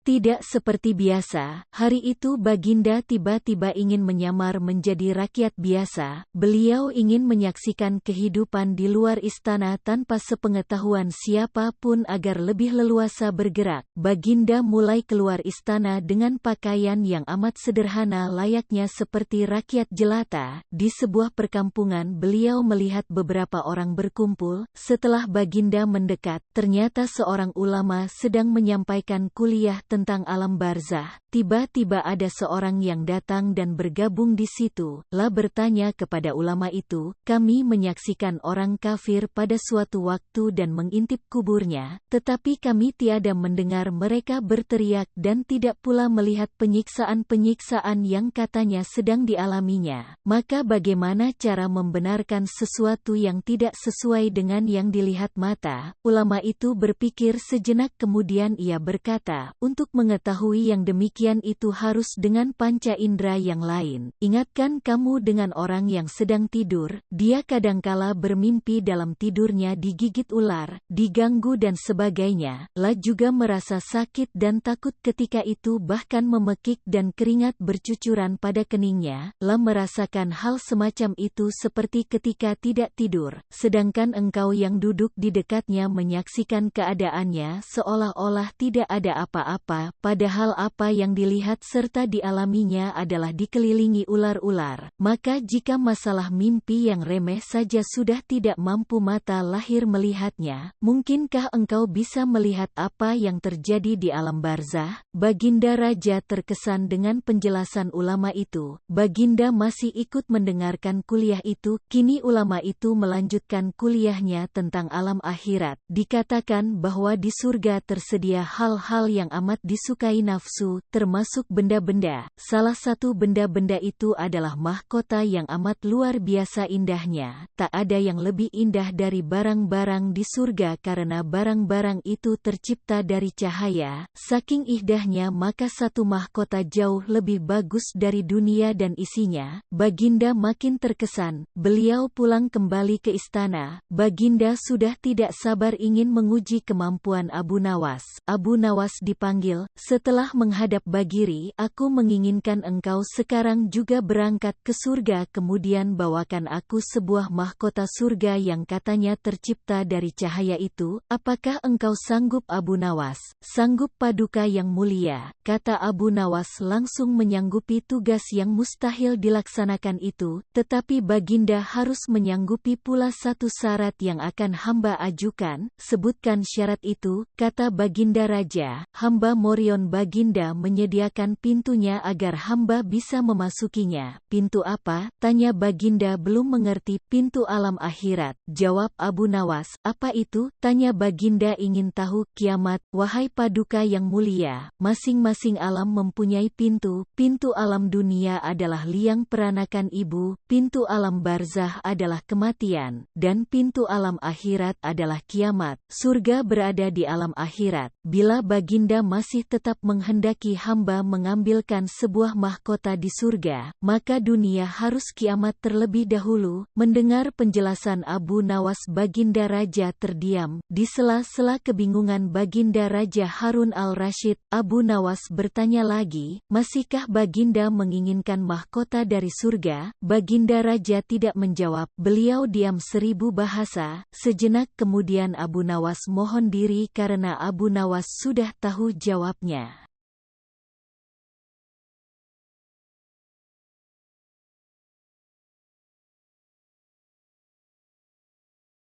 Tidak seperti biasa, hari itu Baginda tiba-tiba ingin menyamar menjadi rakyat biasa. Beliau ingin menyaksikan kehidupan di luar istana tanpa sepengetahuan siapapun agar lebih leluasa bergerak. Baginda mulai keluar istana dengan pakaian yang amat sederhana layaknya seperti rakyat jelata. Di sebuah perkampungan beliau melihat beberapa orang berkumpul. Setelah Baginda mendekat, ternyata seorang ulama sedang menyampaikan kuliah tentang alam barzah. Tiba-tiba ada seorang yang datang dan bergabung di situ. La bertanya kepada ulama itu, kami menyaksikan orang kafir pada suatu waktu dan mengintip kuburnya, tetapi kami tiada mendengar mereka berteriak dan tidak pula melihat penyiksaan-penyiksaan yang katanya sedang dialaminya. Maka bagaimana cara membenarkan sesuatu yang tidak sesuai dengan yang dilihat mata? Ulama itu berpikir sejenak kemudian ia berkata, untuk mengetahui yang demikian itu harus dengan panca indera yang lain. Ingatkan kamu dengan orang yang sedang tidur, dia kadangkala bermimpi dalam tidurnya digigit ular, diganggu dan sebagainya. La juga merasa sakit dan takut ketika itu bahkan memekik dan keringat bercucuran pada keningnya. La merasakan hal semacam itu seperti ketika tidak tidur, sedangkan engkau yang duduk di dekatnya menyaksikan keadaannya seolah-olah tidak ada apa-apa, padahal apa yang dilihat serta dialaminya adalah dikelilingi ular-ular. Maka jika masalah mimpi yang remeh saja sudah tidak mampu mata lahir melihatnya, mungkinkah engkau bisa melihat apa yang terjadi di alam barzah? Baginda Raja terkesan dengan penjelasan ulama itu. Baginda masih ikut mendengarkan kuliah itu. Kini ulama itu melanjutkan kuliahnya tentang alam akhirat. Dikatakan bahwa di surga tersedia hal-hal yang amat disukai nafsu, termasuk benda-benda. Salah satu benda-benda itu adalah mahkota yang amat luar biasa indahnya. Tak ada yang lebih indah dari barang-barang di surga karena barang-barang itu tercipta dari cahaya. Saking indahnya maka satu mahkota jauh lebih bagus dari dunia dan isinya. Baginda makin terkesan. Beliau pulang kembali ke istana. Baginda sudah tidak sabar ingin menguji kemampuan Abu Nawas. Abu Nawas dipanggil. Setelah menghadap Bagiri, aku menginginkan engkau sekarang juga berangkat ke surga kemudian bawakan aku sebuah mahkota surga yang katanya tercipta dari cahaya itu. Apakah engkau sanggup Abu Nawas? Sanggup Paduka yang mulia, kata Abu Nawas langsung menyanggupi tugas yang mustahil dilaksanakan itu, tetapi Baginda harus menyanggupi pula satu syarat yang akan hamba ajukan. Sebutkan syarat itu, kata Baginda Raja. Hamba Morion. Baginda menyediakan pintunya agar hamba bisa memasukinya. Pintu apa? Tanya Baginda belum mengerti. Pintu alam akhirat, jawab Abu Nawas. Apa itu? Tanya Baginda ingin tahu. Kiamat. Wahai Paduka yang mulia, masing-masing alam mempunyai pintu. Pintu alam dunia adalah liang peranakan ibu, pintu alam barzah adalah kematian, dan pintu alam akhirat adalah kiamat. Surga berada di alam akhirat. Bila Baginda masih tetap menghendaki hamba mengambilkan sebuah mahkota di surga, maka dunia harus kiamat terlebih dahulu. Mendengar penjelasan Abu Nawas Baginda Raja terdiam. Di sela-sela kebingungan Baginda Raja Harun al-Rashid, Abu Nawas bertanya lagi, masihkah Baginda menginginkan mahkota dari surga? Baginda Raja tidak menjawab. Beliau diam 1000 bahasa. Sejenak kemudian Abu Nawas mohon diri karena Abu Nawas sudah tahu jawabnya.